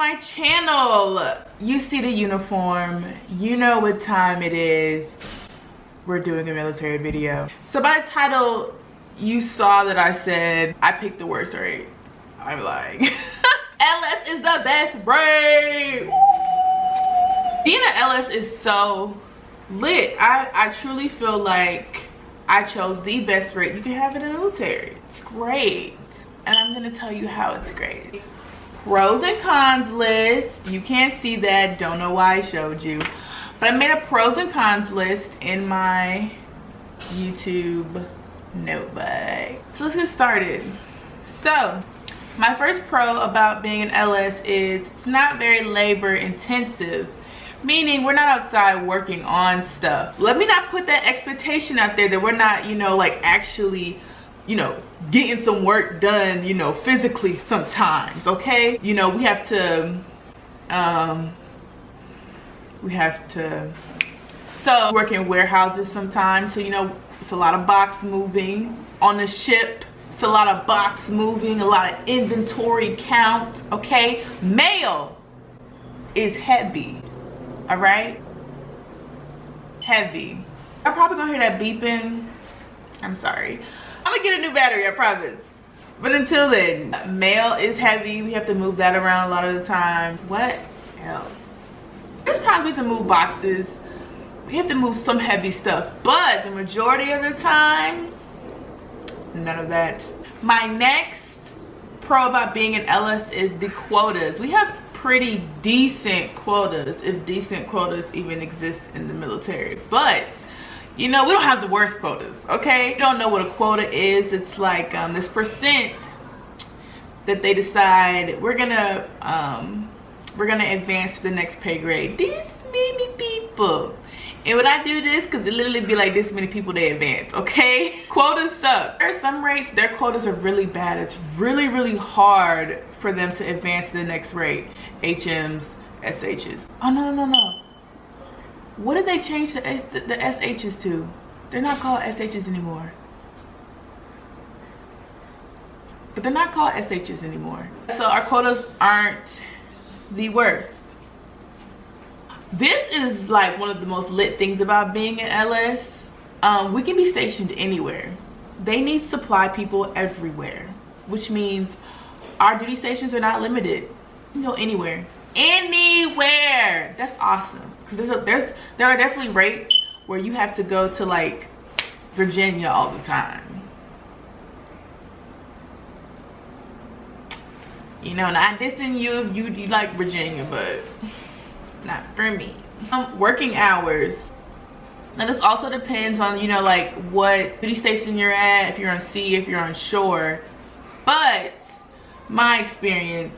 my channel. You see the uniform, you know what time it is. We're doing a military video. So by the title, you saw that I said I picked the worst rate. I'm lying. LS is the best rate. Being an LS is so lit. I truly feel like I chose the best rate you can have in the military. It's great. And I'm gonna tell you how it's great. Pros and cons list. You can't see that, don't know why I showed you. But I made a pros and cons list in my YouTube notebook. So let's get started. So, my first pro about being an LS is it's not very labor intensive. Meaning we're not outside working on stuff. Let me not put that expectation out there that we're not, you know, like actually, you know, getting some work done, you know, physically sometimes, okay? You know, we have to, so work in warehouses sometimes. So, you know, it's a lot of box moving on the ship. It's a lot of box moving, a lot of inventory count, okay? Mail is heavy, all right? Heavy. I'm probably gonna hear that beeping. I'm sorry. I'm gonna get a new battery, I promise. But until then, mail is heavy. We have to move that around a lot of the time. What else? There's times we have to move boxes. We have to move some heavy stuff. But the majority of the time, none of that. My next pro about being an LS is the quotas. We have pretty decent quotas, if decent quotas even exist in the military. But you know, we don't have the worst quotas, okay? You don't know what a quota is. It's like this percent that they decide we're gonna advance to the next pay grade. These many people. And when I do this, because it literally be like this many people they advance, okay? Quotas suck. There are some rates, their quotas are really bad. It's really, really hard for them to advance to the next rate. HMs, SHs. Oh, no. What did they change the SHs to? They're not called SHs anymore. But they're not called SHs anymore. So our quotas aren't the worst. This is like one of the most lit things about being an LS. We can be stationed anywhere. They need supply people everywhere, which means our duty stations are not limited. You can go anywhere. Anywhere. That's awesome. Because there are definitely rates where you have to go to like Virginia all the time. You know, not dissing you if you like Virginia, but it's not for me. Working hours. Now this also depends on, you know, like what duty station you're at, if you're on sea, if you're on shore. But my experience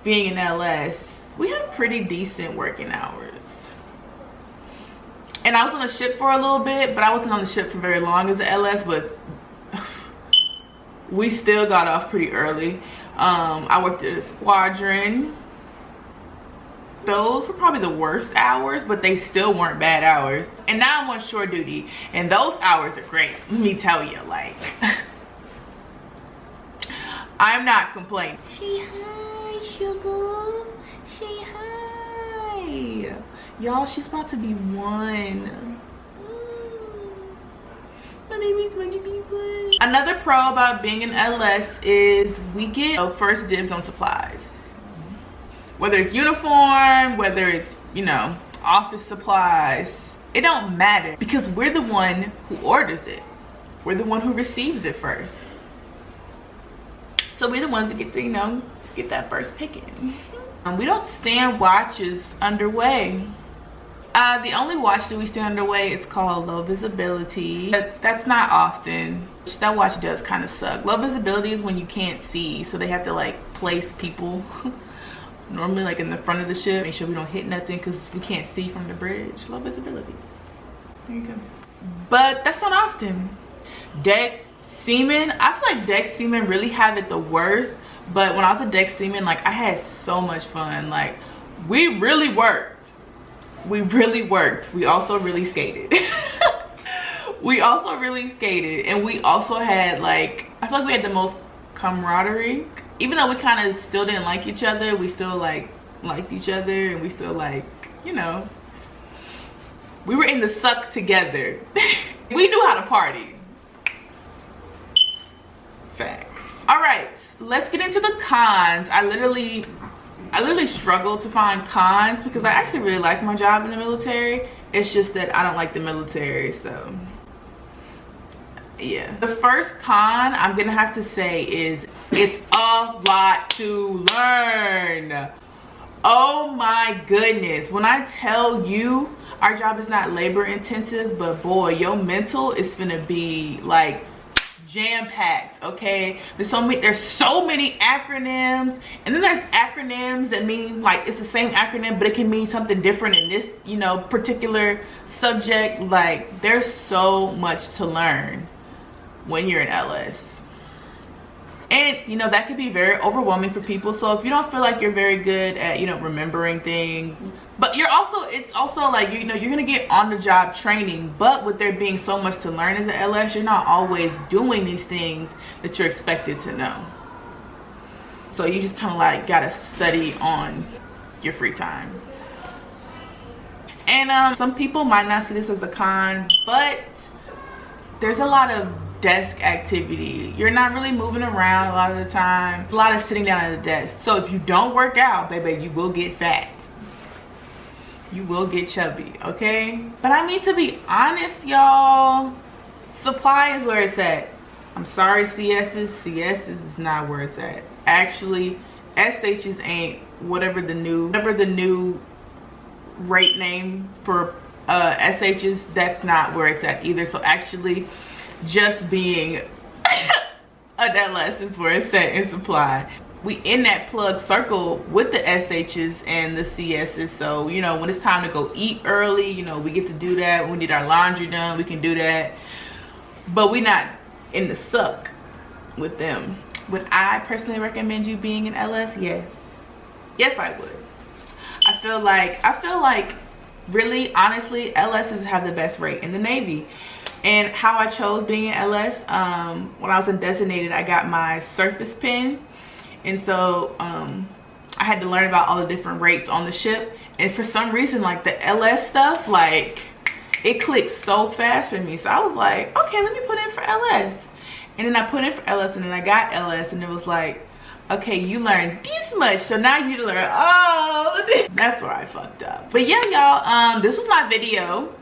being an LS, we have pretty decent working hours. And I was on a ship for a little bit, but I wasn't on the ship for very long as an LS, but we still got off pretty early. I worked at a squadron. Those were probably the worst hours, but they still weren't bad hours. And now I'm on shore duty, and those hours are great. Let me tell you, like, I'm not complaining. Say hi, sugar. Say hi. Y'all, she's about to be 1. My baby's going to be 1. Another pro about being an LS is we get first dibs on supplies. Whether it's uniform, whether it's, you know, office supplies, it don't matter because we're the one who orders it. We're the one who receives it first. So we're the ones that get to, you know, get that first picking. We don't stand watches underway. The only watch that we stand underway is called low visibility. But that's not often. That watch does kind of suck. Low visibility is when you can't see, so they have to like place people normally like in the front of the ship, make sure we don't hit nothing because we can't see from the bridge. Low visibility. There you go. But that's not often. Deck seamen, I feel like deck seamen really have it the worst. But when I was a deck seaman, like I had so much fun. Like we really worked. We really worked. We also really skated. We also really skated, and we also had like, I feel like we had the most camaraderie. Even though we kind of still didn't like each other, we still like liked each other, and we still like, you know, we were in the suck together. We knew how to party. Facts. All right, let's get into the cons. I literally struggled to find cons because I actually really like my job in the military. It's just that I don't like the military, so yeah. The first con I'm gonna have to say is it's a lot to learn. Oh my goodness, when I tell you our job is not labor intensive, but boy, your mental is gonna be like jam-packed. Okay, there's so many acronyms, and then there's acronyms that mean like it's the same acronym but it can mean something different in this, you know, particular subject. Like there's so much to learn when you're in LS, and you know that could be very overwhelming for people. So if you don't feel like you're very good at, you know, remembering things, but it's also like, you know, you're gonna get on the job training, but with there being so much to learn as an LS, you're not always doing these things that you're expected to know. So you just kind of like gotta study on your free time. And some people might not see this as a con, but there's a lot of desk activity. You're not really moving around a lot of the time. A lot of sitting down at the desk. So if you don't work out, baby, you will get fat. You will get chubby, okay? But I mean, to be honest, y'all, supply is where it's at. I'm sorry, CSs is not where it's at. Actually, SHs ain't whatever the new rate name for SHs, that's not where it's at either. So actually, just being an LS is where it's at in supply. We in that plug circle with the SHs and the CSs, so you know when it's time to go eat early, you know, we get to do that. When we need our laundry done, we can do that, but we not in the suck with them. Would I personally recommend you being an LS? Yes I would. I feel like really honestly LSs have the best rate in the Navy. And how I chose being an LS, when I was in designated, I got my surface pin. And so I had to learn about all the different rates on the ship. And for some reason, like the LS stuff, like it clicked so fast for me. So I was like, okay, let me put in for LS. And then I put in for LS, and then I got LS, and it was like, okay, you learned this much, so now you learn all of this. That's where I fucked up. But yeah, y'all, this was my video.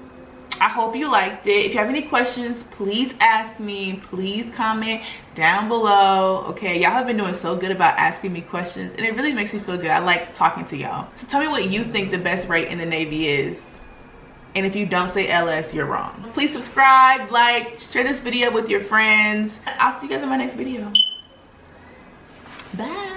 I hope you liked it. If you have any questions, please ask me. Please comment down below. Okay, y'all have been doing so good about asking me questions, and it really makes me feel good. I like talking to y'all. So tell me what you think the best rate in the Navy is. And if you don't say LS, you're wrong. Please subscribe, like, share this video with your friends. I'll see you guys in my next video. Bye.